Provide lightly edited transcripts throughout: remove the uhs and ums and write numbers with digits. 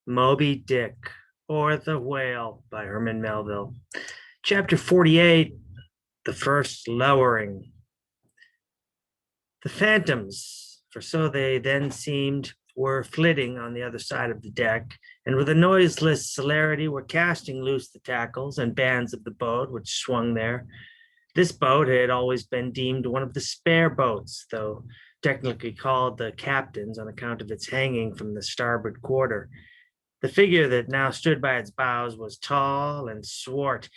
Moby-Dick, or The Whale by Herman Melville. Chapter 48, The First Lowering. The phantoms, for so they then seemed, were flitting on the other side of the deck, and with a noiseless celerity were casting loose the tackles and bands of the boat which swung there. This boat had always been deemed one of the spare boats, though technically called the captain's on account of its hanging from the starboard quarter. The figure that now stood by its bows was tall and swart,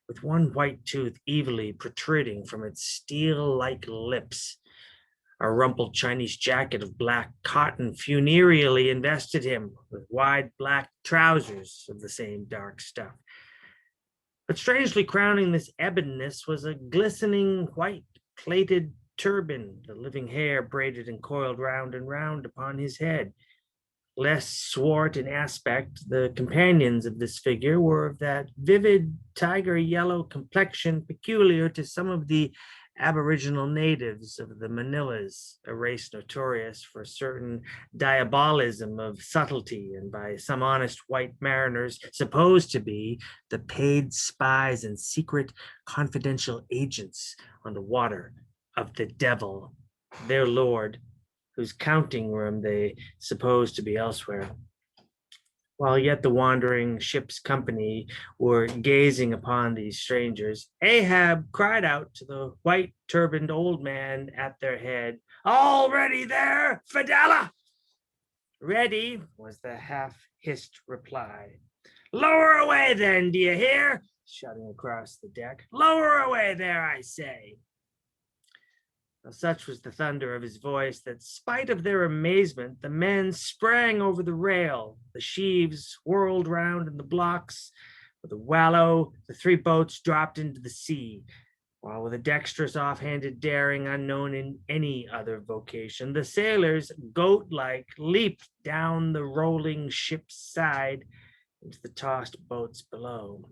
with one white tooth evilly protruding from its steel-like lips. A rumpled Chinese jacket of black cotton funereally invested him, with wide black trousers of the same dark stuff. But strangely crowning this ebonness was a glistening white plaited turban, the living hair braided and coiled round and round upon his head. Less swart in aspect, the companions of this figure were of that vivid tiger yellow complexion peculiar to some of the aboriginal natives of the Manilas, a race notorious for certain diabolism of subtlety, and by some honest white mariners supposed to be the paid spies and secret confidential agents on the water of the devil, their lord, whose counting room they supposed to be elsewhere. While yet the wandering ship's company were gazing upon these strangers, Ahab cried out to the white turbaned old man at their head, "All ready there, Fidela?" "Ready," was the half-hissed reply. "Lower away then, do you hear?" shouting across the deck. "Lower away there, I say." Such was the thunder of his voice that, spite of their amazement, the men sprang over the rail. The sheaves whirled round in the blocks. With a wallow, the three boats dropped into the sea, while with a dexterous, off-handed daring unknown in any other vocation, the sailors, goat-like, leaped down the rolling ship's side into the tossed boats below.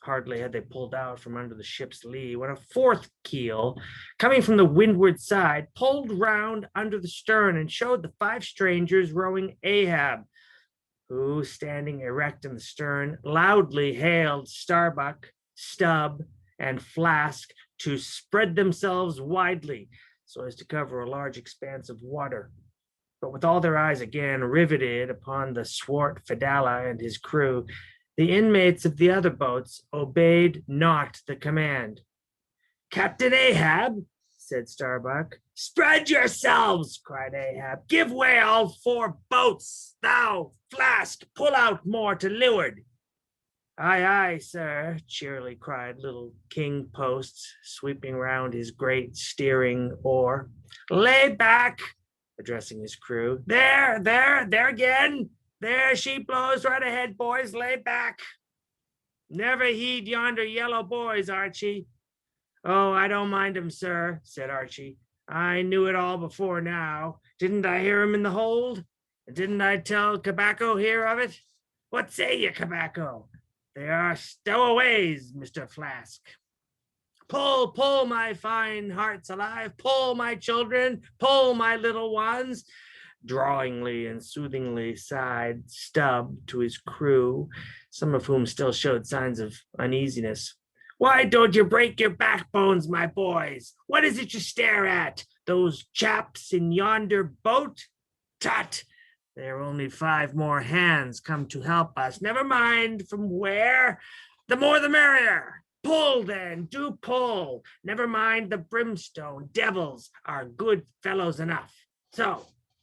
Hardly had they pulled out from under the ship's lee when a fourth keel, coming from the windward side, pulled round under the stern and showed the five strangers rowing Ahab, who, standing erect in the stern, loudly hailed Starbuck, Stubb, and Flask to spread themselves widely so as to cover a large expanse of water. But with all their eyes again riveted upon the swart Fidela and his crew, the inmates of the other boats obeyed not the command. "Captain Ahab," said Starbuck. "Spread yourselves," cried Ahab. "Give way, all four boats. Thou, Flask, pull out more to leeward." "Aye, aye, sir," cheerily cried little King Post, sweeping round his great steering oar. "Lay back," addressing his crew. There again. There she blows right ahead, boys. Lay back. Never heed yonder yellow boys, Archie." "Oh, I don't mind him, sir," said Archie. "I knew it all before now. Didn't I hear him in the hold? And didn't I tell Cabaco here of it? What say you, Cabaco? They are stowaways, Mr. Flask. Pull, pull, my fine hearts alive. Pull, my children. Pull, my little ones." Drawingly and soothingly sighed Stubb to his crew, some of whom still showed signs of uneasiness. "Why don't you break your backbones, my boys? What is it you stare at? Those chaps in yonder boat? Tut! There are only 5 more hands come to help us. Never mind from where. The more the merrier. Pull, then, do pull. Never mind the brimstone. Devils are good fellows enough.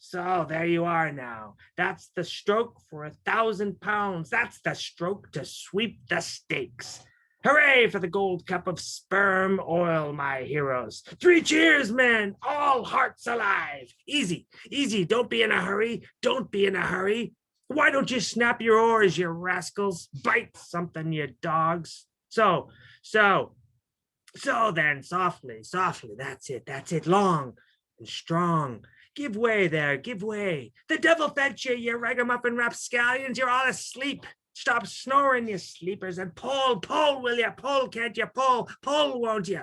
So there you are now. That's the stroke for £1,000. That's the stroke to sweep the stakes. Hooray for the gold cup of sperm oil, my heroes. 3 cheers, men. All hearts alive. Easy, easy. Don't be in a hurry. Don't be in a hurry. Why don't you snap your oars, you rascals? Bite something, you dogs. So then, softly. That's it. Long and strong. Give way there, give way. The devil fetch you, you ragamuffin rapscallions. You're all asleep. Stop snoring, you sleepers, and pull, will you? Pull, can't you? Pull, won't you?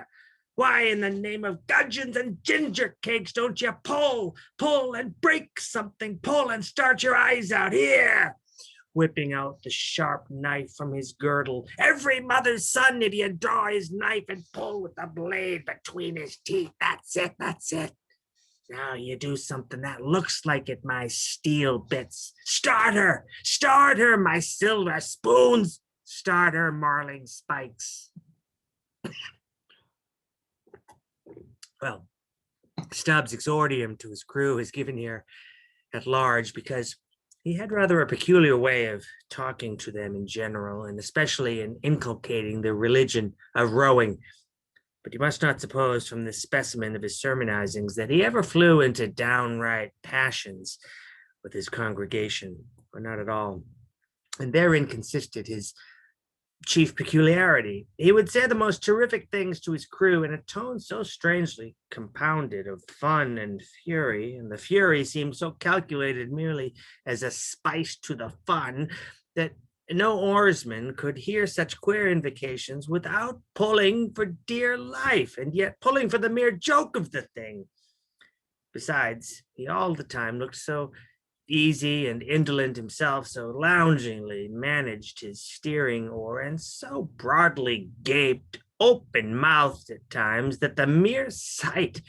Why, in the name of gudgeons and ginger cakes, don't you pull and break something? Pull and start your eyes out. Here, whipping out the sharp knife from his girdle. Every mother's son, if you draw his knife and pull with the blade between his teeth. That's it, that's it. Now you do something that looks like it, my steel bits. Start her, my silver spoons. Start her, marling spikes. Well, Stubbs' exordium to his crew is given here at large because he had rather a peculiar way of talking to them in general, and especially in inculcating the religion of rowing. But you must not suppose from this specimen of his sermonizings that he ever flew into downright passions with his congregation, or not at all. And therein consisted his chief peculiarity. He would say the most terrific things to his crew in a tone so strangely compounded of fun and fury, and the fury seemed so calculated merely as a spice to the fun, that no oarsman could hear such queer invocations without pulling for dear life, and yet pulling for the mere joke of the thing. Besides, he all the time looked so easy and indolent himself, so loungingly managed his steering oar, and so broadly gaped, open-mouthed at times, that the mere sight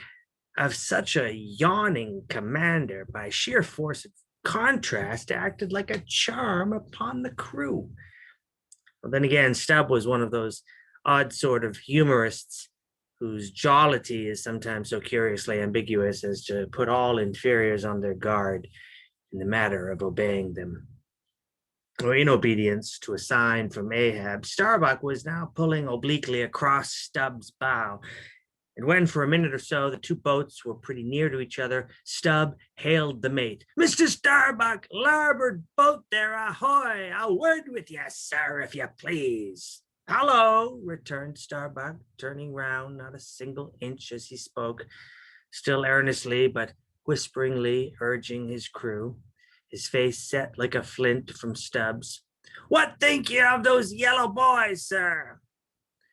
of such a yawning commander, by sheer force of contrast, acted like a charm upon the crew. Well, then again, Stubb was one of those odd sort of humorists whose jollity is sometimes so curiously ambiguous as to put all inferiors on their guard in the matter of obeying them. Or in obedience to a sign from Ahab, Starbuck was now pulling obliquely across Stubb's bow. And when for a minute or so the two boats were pretty near to each other, Stubb hailed the mate. "Mr. Starbuck, larboard boat there, ahoy! A word with you, sir, if you please." "Hello," returned Starbuck, turning round not a single inch as he spoke, still earnestly but whisperingly urging his crew, his face set like a flint from Stubbs. "What think you of those yellow boys, sir?"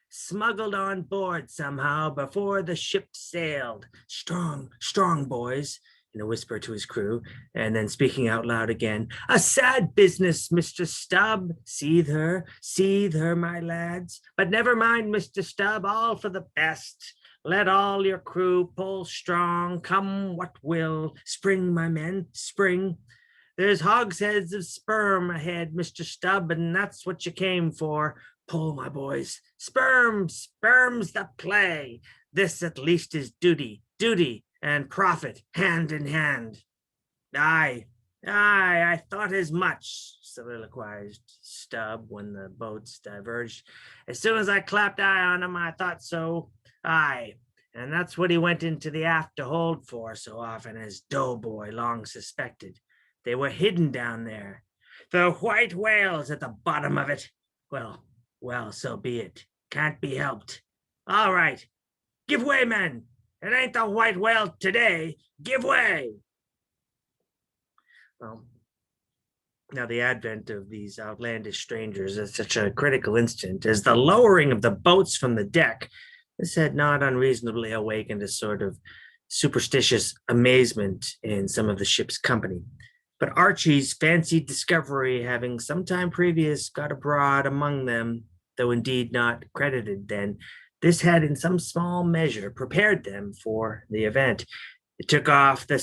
"Smuggled on board somehow before the ship sailed. Strong boys," in a whisper to his crew, and then speaking out loud again. "A sad business, Mr. Stubb. Seethe her, my lads. But never mind, Mr. Stubb, all for the best. Let all your crew pull strong, come what will. Spring, my men, spring. There's hogsheads of sperm ahead, Mr. Stubb, and that's what you came for. Pull, my boys. Sperm's the play. This at least is duty, and profit hand in hand." Aye, I thought as much," soliloquized Stubb when the boats diverged. "As soon as I clapped eye on him, I thought so. Aye, and that's what he went into the aft to hold for so often, as Doughboy long suspected. They were hidden down there. The white whale's at the bottom of it. Well, so be it. Can't be helped. All right. Give way, men. It ain't the white whale today. Give way." Well, now the advent of these outlandish strangers at such a critical instant as the lowering of the boats from the deck, this had not unreasonably awakened a sort of superstitious amazement in some of the ship's company. But Archie's fancied discovery having some time previous got abroad among them, though indeed not credited then, this had in some small measure prepared them for the event. It took off the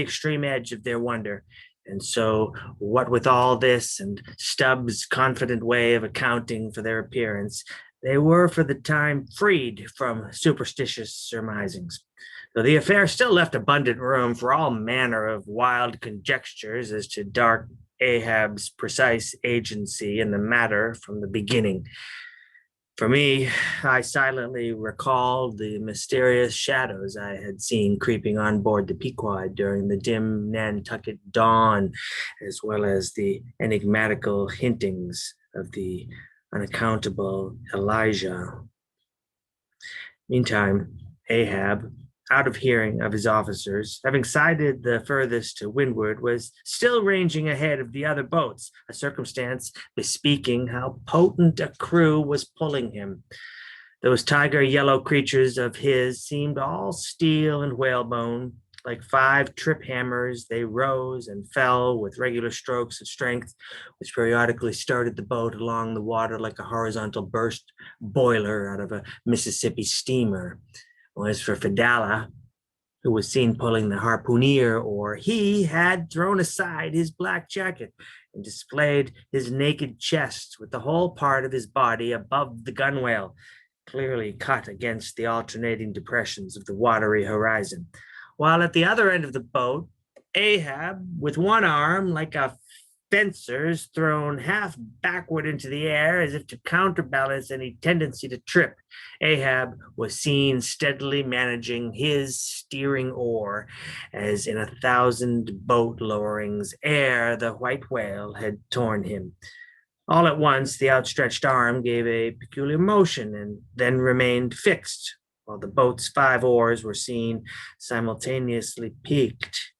extreme edge of their wonder. And so, what with all this and Stubbs' confident way of accounting for their appearance, they were for the time freed from superstitious surmisings, though the affair still left abundant room for all manner of wild conjectures as to dark Ahab's precise agency in the matter from the beginning. For me, I silently recalled the mysterious shadows I had seen creeping on board the Pequod during the dim Nantucket dawn, as well as the enigmatical hintings of the unaccountable Elijah. Meantime, Ahab, out of hearing of his officers, having sighted the furthest to windward, was still ranging ahead of the other boats, a circumstance bespeaking how potent a crew was pulling him. Those tiger yellow creatures of his seemed all steel and whalebone, Like 5 trip hammers, they rose and fell with regular strokes of strength, which periodically started the boat along the water like a horizontal burst boiler out of a Mississippi steamer. As for Fidala, who was seen pulling the harpooner oar, he had thrown aside his black jacket and displayed his naked chest with the whole part of his body above the gunwale, clearly cut against the alternating depressions of the watery horizon. While at the other end of the boat, Ahab, with one arm like a fencer's thrown half backward into the air as if to counterbalance any tendency to trip, Ahab was seen steadily managing his steering oar as in 1,000 boat lowerings ere the white whale had torn him. All at once, the outstretched arm gave a peculiar motion and then remained fixed, while the boat's 5 oars were seen simultaneously peaked.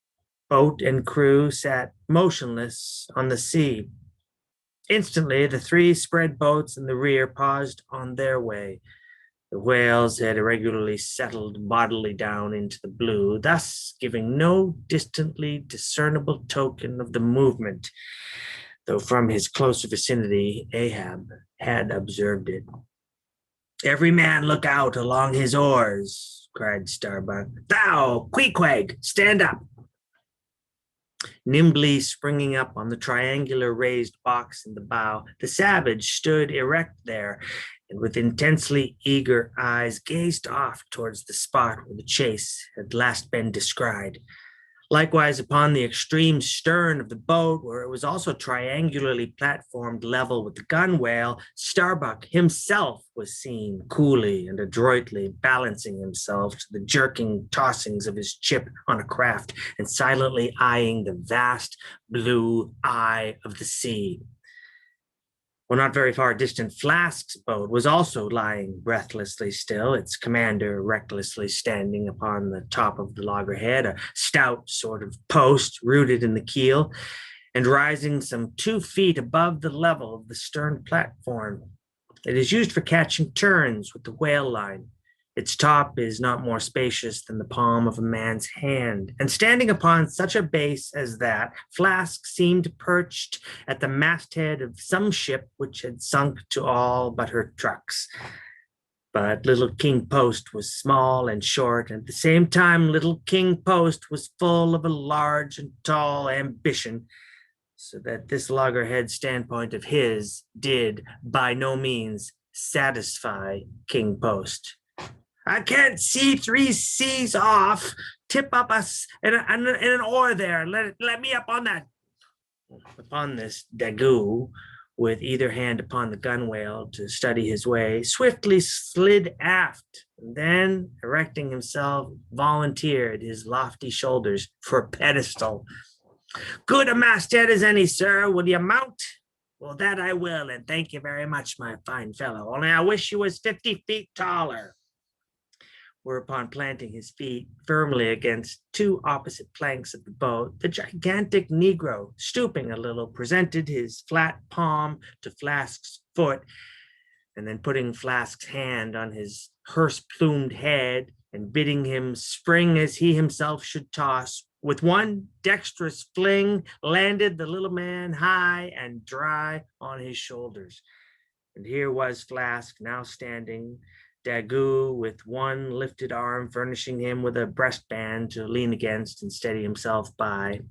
Boat and crew sat motionless on the sea. Instantly, the 3 spread boats in the rear paused on their way. The whales had irregularly settled bodily down into the blue, thus giving no distantly discernible token of the movement, though from his closer vicinity Ahab had observed it. "Every man look out along his oars," cried Starbuck. "Thou, Queequeg, stand up." Nimbly springing up on the triangular raised box in the bow, the savage stood erect there, and with intensely eager eyes gazed off towards the spot where the chase had last been descried. Likewise, upon the extreme stern of the boat, where it was also triangularly platformed level with the gunwale, Starbuck himself was seen coolly and adroitly balancing himself to the jerking tossings of his chip on a craft and silently eyeing the vast blue eye of the sea. Well, not very far distant, Flask's boat was also lying breathlessly still, its commander recklessly standing upon the top of the loggerhead, a stout sort of post rooted in the keel, and rising some 2 feet above the level of the stern platform. It is used for catching turns with the whale line. Its top is not more spacious than the palm of a man's hand, and standing upon such a base as that, Flask seemed perched at the masthead of some ship which had sunk to all but her trucks. But Little King Post was small and short, and at the same time Little King Post was full of a large and tall ambition, so that this loggerhead standpoint of his did by no means satisfy King Post. "I can't see 3 seas off. Tip up us in an oar there. Let me up on that." Upon this, Daggoo, with either hand upon the gunwale to study his way, swiftly slid aft, and then, erecting himself, volunteered his lofty shoulders for a pedestal. "Good a masthead as any, sir. Will you mount?" "Well, that I will, and thank you very much, my fine fellow. Only I wish you was 50 feet taller." Whereupon, planting his feet firmly against 2 opposite planks of the boat, the gigantic Negro, stooping a little, presented his flat palm to Flask's foot, and then putting Flask's hand on his hearse-plumed head and bidding him spring as he himself should toss, with one dexterous fling landed the little man high and dry on his shoulders. And here was Flask now standing, Daggoo with one lifted arm furnishing him with a breastband to lean against and steady himself by.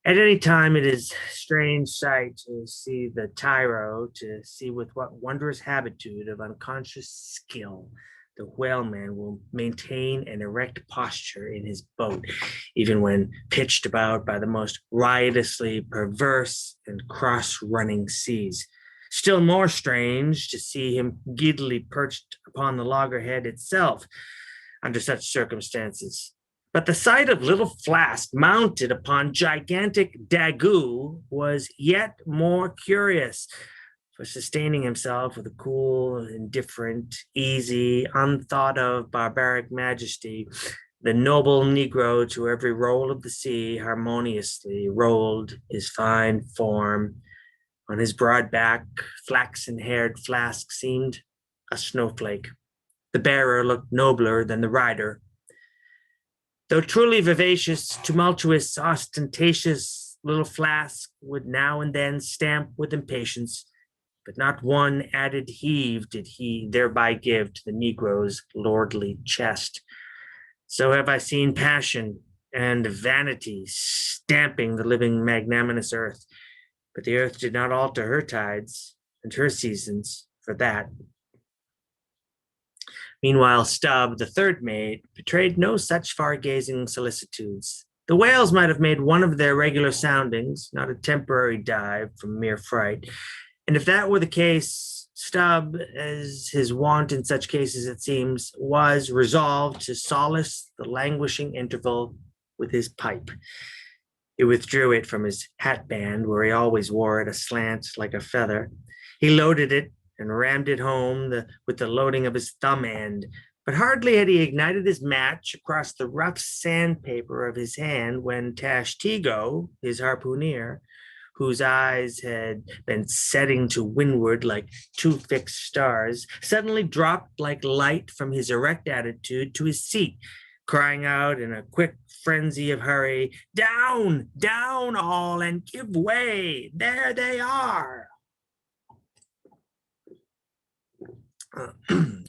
At any time, it is a strange sight to see the tyro, to see with what wondrous habitude of unconscious skill the whaleman will maintain an erect posture in his boat, even when pitched about by the most riotously perverse and cross-running seas. Still more strange to see him giddily perched upon the loggerhead itself under such circumstances. But the sight of little Flask mounted upon gigantic Daggoo was yet more curious, for sustaining himself with a cool, indifferent, easy, unthought of barbaric majesty, the noble Negro to every roll of the sea harmoniously rolled his fine form. On his broad back, flaxen-haired Flask seemed a snowflake. The bearer looked nobler than the rider. Though truly vivacious, tumultuous, ostentatious, little Flask would now and then stamp with impatience, but not one added heave did he thereby give to the Negro's lordly chest. So have I seen passion and vanity stamping the living magnanimous earth, but the earth did not alter her tides and her seasons for that. Meanwhile, Stubb, the third mate, betrayed no such far-gazing solicitudes. The whales might have made one of their regular soundings, not a temporary dive from mere fright. And if that were the case, Stubb, as his wont in such cases it seems, was resolved to solace the languishing interval with his pipe. He withdrew it from his hatband, where he always wore it aslant like a feather. He loaded it and rammed it home with the loading of his thumb end. But hardly had he ignited his match across the rough sandpaper of his hand when Tashtego, his harpooner, whose eyes had been setting to windward like two fixed stars, suddenly dropped like light from his erect attitude to his seat, crying out in a quick frenzy of hurry, "Down, down all, and give way! There they are!"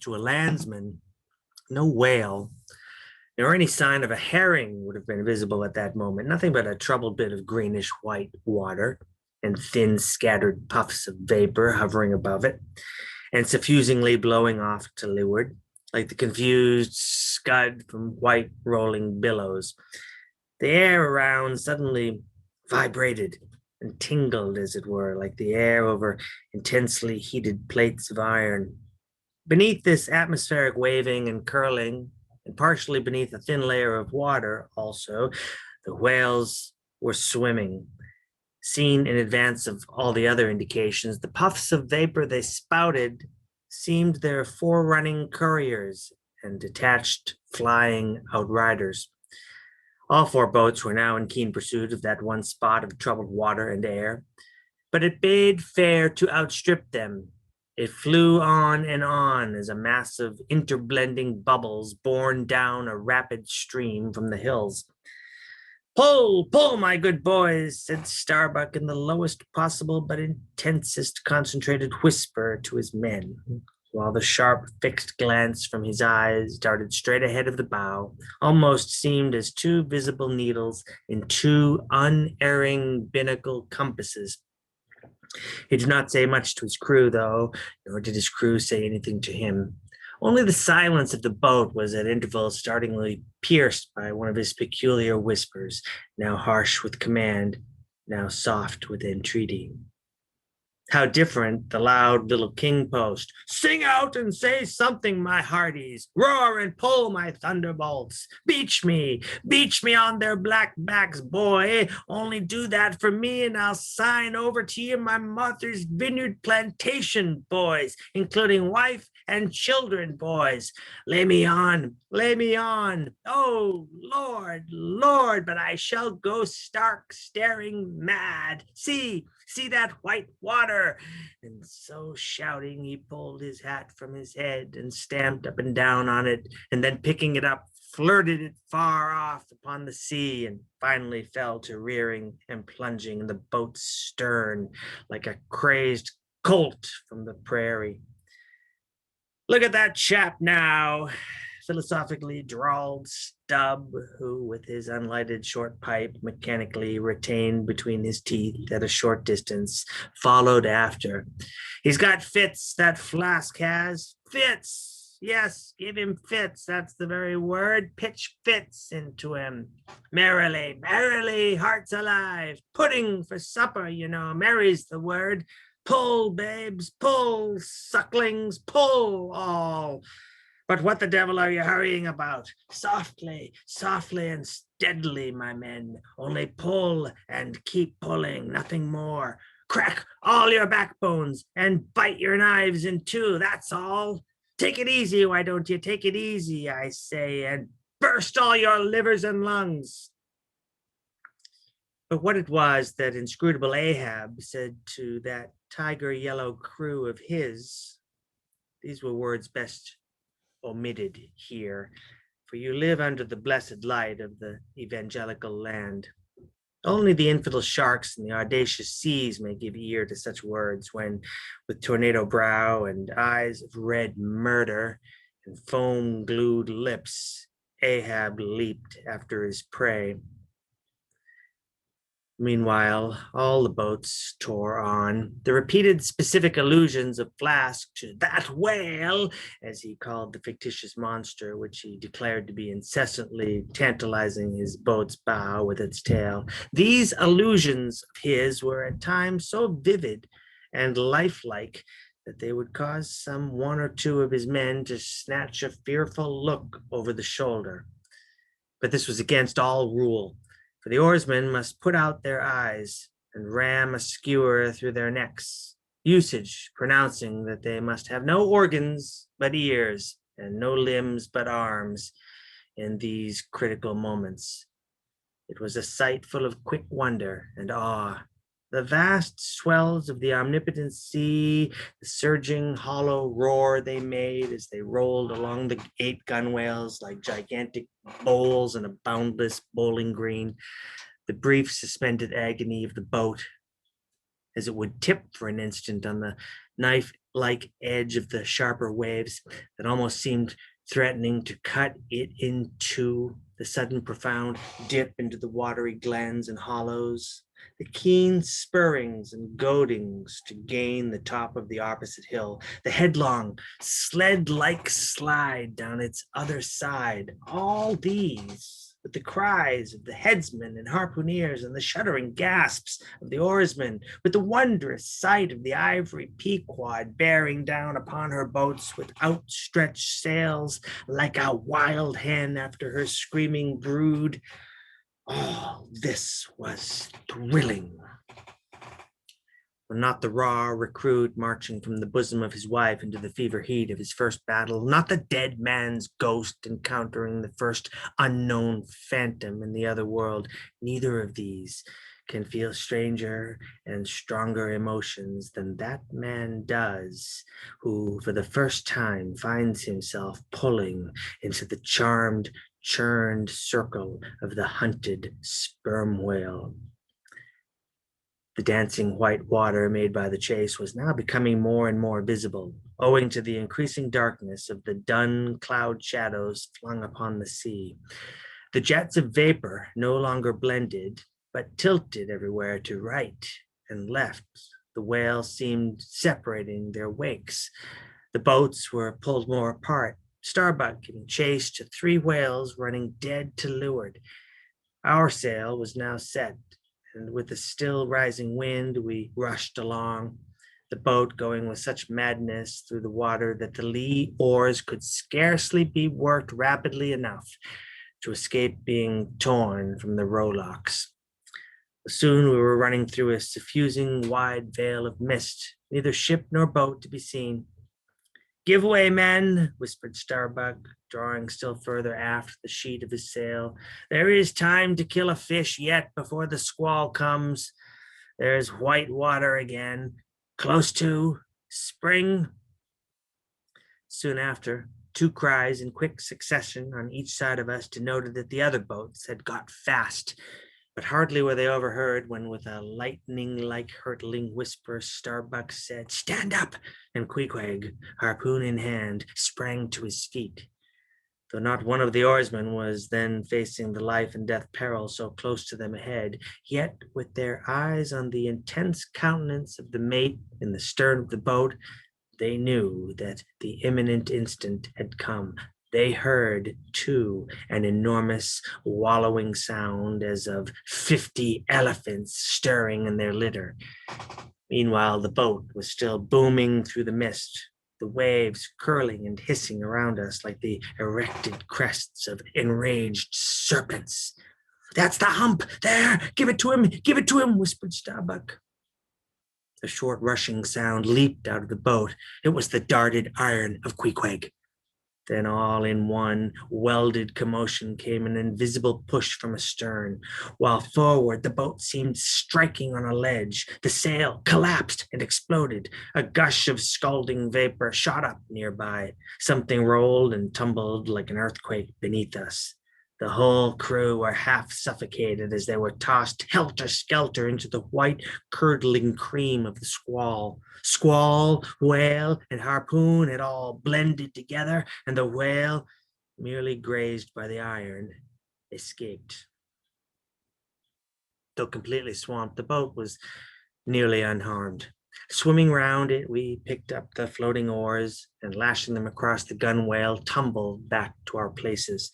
To a landsman, no whale nor any sign of a herring would have been visible at that moment. Nothing but a troubled bit of greenish white water and thin scattered puffs of vapor hovering above it and suffusingly blowing off to leeward, like the confused scud from white rolling billows. The air around suddenly vibrated and tingled, as it were, like the air over intensely heated plates of iron. Beneath this atmospheric waving and curling, and partially beneath a thin layer of water also, the whales were swimming. Seen in advance of all the other indications, the puffs of vapor they spouted seemed their forerunning couriers and detached flying outriders. All four boats were now in keen pursuit of that one spot of troubled water and air, but it bade fair to outstrip them. It flew on and on as a mass of interblending bubbles borne down a rapid stream from the hills. "Pull, pull, my good boys," said Starbuck in the lowest possible but intensest concentrated whisper to his men, while the sharp, fixed glance from his eyes darted straight ahead of the bow, almost seemed as two visible needles in two unerring binnacle compasses. He did not say much to his crew, though, nor did his crew say anything to him. Only the silence of the boat was at intervals startlingly pierced by one of his peculiar whispers, now harsh with command, now soft with entreaty. How different the loud little king post. "Sing out and say something, my hearties. Roar and pull, my thunderbolts. Beach me on their black backs, boy. Only do that for me and I'll sign over to you my mother's vineyard plantation, boys, including wife and children, boys. Lay me on, lay me on. Oh, Lord, Lord, but I shall go stark, staring mad. See that white water." And so shouting, he pulled his hat from his head and stamped up and down on it, and then picking it up, flirted it far off upon the sea, and finally fell to rearing and plunging in the boat's stern like a crazed colt from the prairie. "Look at that chap now," philosophically drawled Stubb, who, with his unlighted short pipe mechanically retained between his teeth at a short distance, followed after. "He's got fits, that Flask has. Fits! Yes, give him fits. That's the very word. Pitch fits into him. Merrily, merrily, hearts alive. Pudding for supper, you know. Merry's the word. Pull, babes, pull, sucklings, pull all. But what the devil are you hurrying about? Softly, softly and steadily, my men. Only pull and keep pulling, nothing more. Crack all your backbones and bite your knives in two, that's all. Take it easy, why don't you? Take it easy, I say, and burst all your livers and lungs." But what it was that inscrutable Ahab said to that tiger yellow crew of his, these were words best omitted here, for you live under the blessed light of the evangelical land. Only the infidel sharks and the audacious seas may give ear to such words when, with tornado brow and eyes of red murder and foam-glued lips, Ahab leaped after his prey. Meanwhile, all the boats tore on. The repeated specific allusions of Flask to that whale, as he called the fictitious monster, which he declared to be incessantly tantalizing his boat's bow with its tail. These allusions of his were at times so vivid and lifelike that they would cause some one or two of his men to snatch a fearful look over the shoulder. But this was against all rule, for the oarsmen must put out their eyes and ram a skewer through their necks, usage pronouncing that they must have no organs but ears and no limbs but arms in these critical moments. It was a sight full of quick wonder and awe. The vast swells of the omnipotent sea, the surging hollow roar they made as they rolled along the 8 gunwales like gigantic bowls in a boundless bowling green. The brief suspended agony of the boat as it would tip for an instant on the knife-like edge of the sharper waves that almost seemed threatening to cut it in two, the sudden profound dip into the watery glens and hollows, the keen spurrings and goadings to gain the top of the opposite hill, the headlong sled-like slide down its other side, all these, with the cries of the headsmen and harpooneers and the shuddering gasps of the oarsmen, with the wondrous sight of the ivory Pequod bearing down upon her boats with outstretched sails like a wild hen after her screaming brood. All this was thrilling. Not the raw recruit marching from the bosom of his wife into the fever heat of his first battle, not the dead man's ghost encountering the first unknown phantom in the other world. Neither of these can feel stranger and stronger emotions than that man does who for the first time finds himself pulling into the charmed, churned circle of the hunted sperm whale. The dancing white water made by the chase was now becoming more and more visible, owing to the increasing darkness of the dun cloud shadows flung upon the sea. The jets of vapor no longer blended, but tilted everywhere to right and left. The whales seemed separating their wakes. The boats were pulled more apart, Starbuck giving chase to 3 whales running dead to leeward. Our sail was now set, and with the still rising wind, we rushed along, the boat going with such madness through the water that the lee oars could scarcely be worked rapidly enough to escape being torn from the rowlocks. Soon we were running through a suffusing wide veil of mist, neither ship nor boat to be seen. "Give way, men," whispered Starbuck, drawing still further aft the sheet of his sail. "There is time to kill a fish yet before the squall comes. There's white water again. Close to. Spring." Soon after, 2 cries in quick succession on each side of us denoted that the other boats had got fast. But hardly were they overheard when, with a lightning-like hurtling whisper, Starbuck said, "Stand up!" and Queequeg, harpoon in hand, sprang to his feet. Though not one of the oarsmen was then facing the life and death peril so close to them ahead, yet with their eyes on the intense countenance of the mate in the stern of the boat, they knew that the imminent instant had come. They heard, too, an enormous wallowing sound as of 50 elephants stirring in their litter. Meanwhile, the boat was still booming through the mist, the waves curling and hissing around us like the erected crests of enraged serpents. "That's the hump! There! Give it to him! Give it to him!" whispered Starbuck. A short rushing sound leaped out of the boat. It was the darted iron of Queequeg. Then all in one welded commotion came an invisible push from astern, while forward the boat seemed striking on a ledge. The sail collapsed and exploded. A gush of scalding vapor shot up nearby. Something rolled and tumbled like an earthquake beneath us. The whole crew were half suffocated as they were tossed helter-skelter into the white, curdling cream of the squall. Squall, whale, and harpoon had all blended together, and the whale, merely grazed by the iron, escaped. Though completely swamped, the boat was nearly unharmed. Swimming round it, we picked up the floating oars and, lashing them across the gunwale, tumbled back to our places.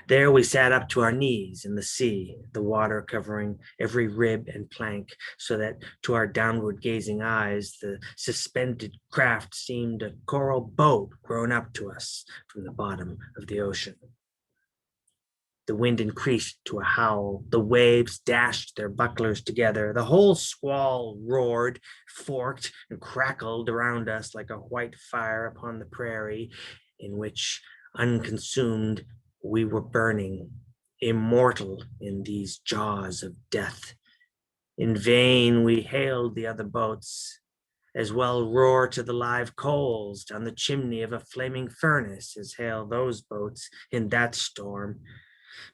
There we sat up to our knees in the sea, the water covering every rib and plank, so that to our downward gazing eyes the suspended craft seemed a coral boat grown up to us from the bottom of the ocean. The wind increased to a howl. The waves dashed their bucklers together. The whole squall roared, forked, and crackled around us like a white fire upon the prairie, in which, unconsumed, we were burning, immortal in these jaws of death. In vain we hailed the other boats. As well roar to the live coals down the chimney of a flaming furnace as hail those boats in that storm.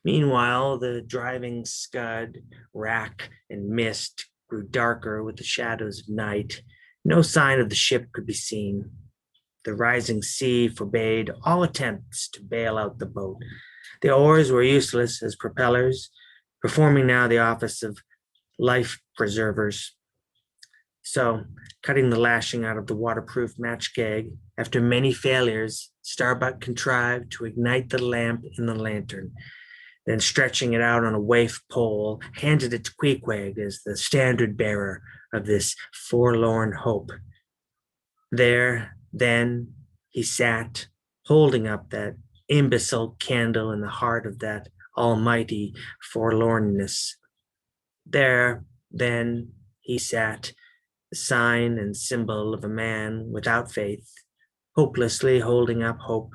Meanwhile, the driving scud, rack, and mist grew darker with the shadows of night. No sign of the ship could be seen. The rising sea forbade all attempts to bail out the boat. The oars were useless as propellers, performing now the office of life preservers. So, cutting the lashing out of the waterproof match gag, after many failures, Starbuck contrived to ignite the lamp in the lantern. Then, stretching it out on a waif pole, handed it to Queequeg as the standard bearer of this forlorn hope. There, then, he sat, holding up that imbecile candle in the heart of that almighty forlornness. There, then, he sat, the sign and symbol of a man without faith, hopelessly holding up hope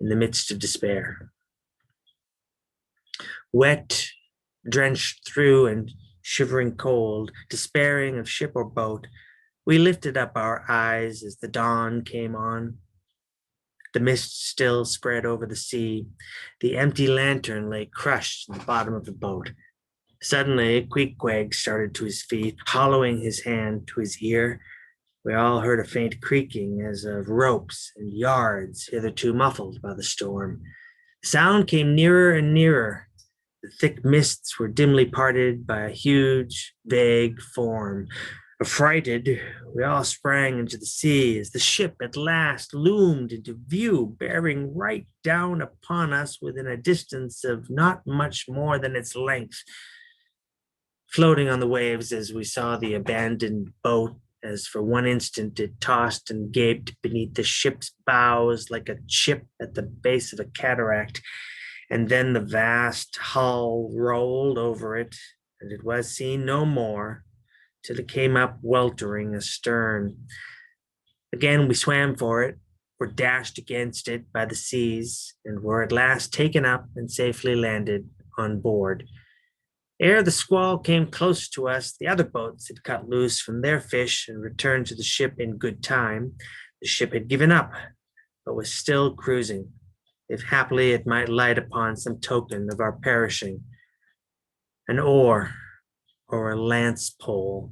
in the midst of despair. Wet, drenched through, and shivering cold, despairing of ship or boat, we lifted up our eyes as the dawn came on. The mist still spread over the sea. The empty lantern lay crushed in the bottom of the boat. Suddenly, Queequeg started to his feet, hollowing his hand to his ear. We all heard a faint creaking as of ropes and yards hitherto muffled by the storm. The sound came nearer and nearer. The thick mists were dimly parted by a huge, vague form. Affrighted, we all sprang into the sea as the ship at last loomed into view, bearing right down upon us within a distance of not much more than its length. Floating on the waves as we saw the abandoned boat, as for one instant it tossed and gaped beneath the ship's bows like a chip at the base of a cataract, and then the vast hull rolled over it, and it was seen no more till it came up weltering astern. Again we swam for it, were dashed against it by the seas, and were at last taken up and safely landed on board. Ere the squall came close to us, the other boats had cut loose from their fish and returned to the ship in good time. The ship had given up, but was still cruising, if haply it might light upon some token of our perishing. An oar or a lance pole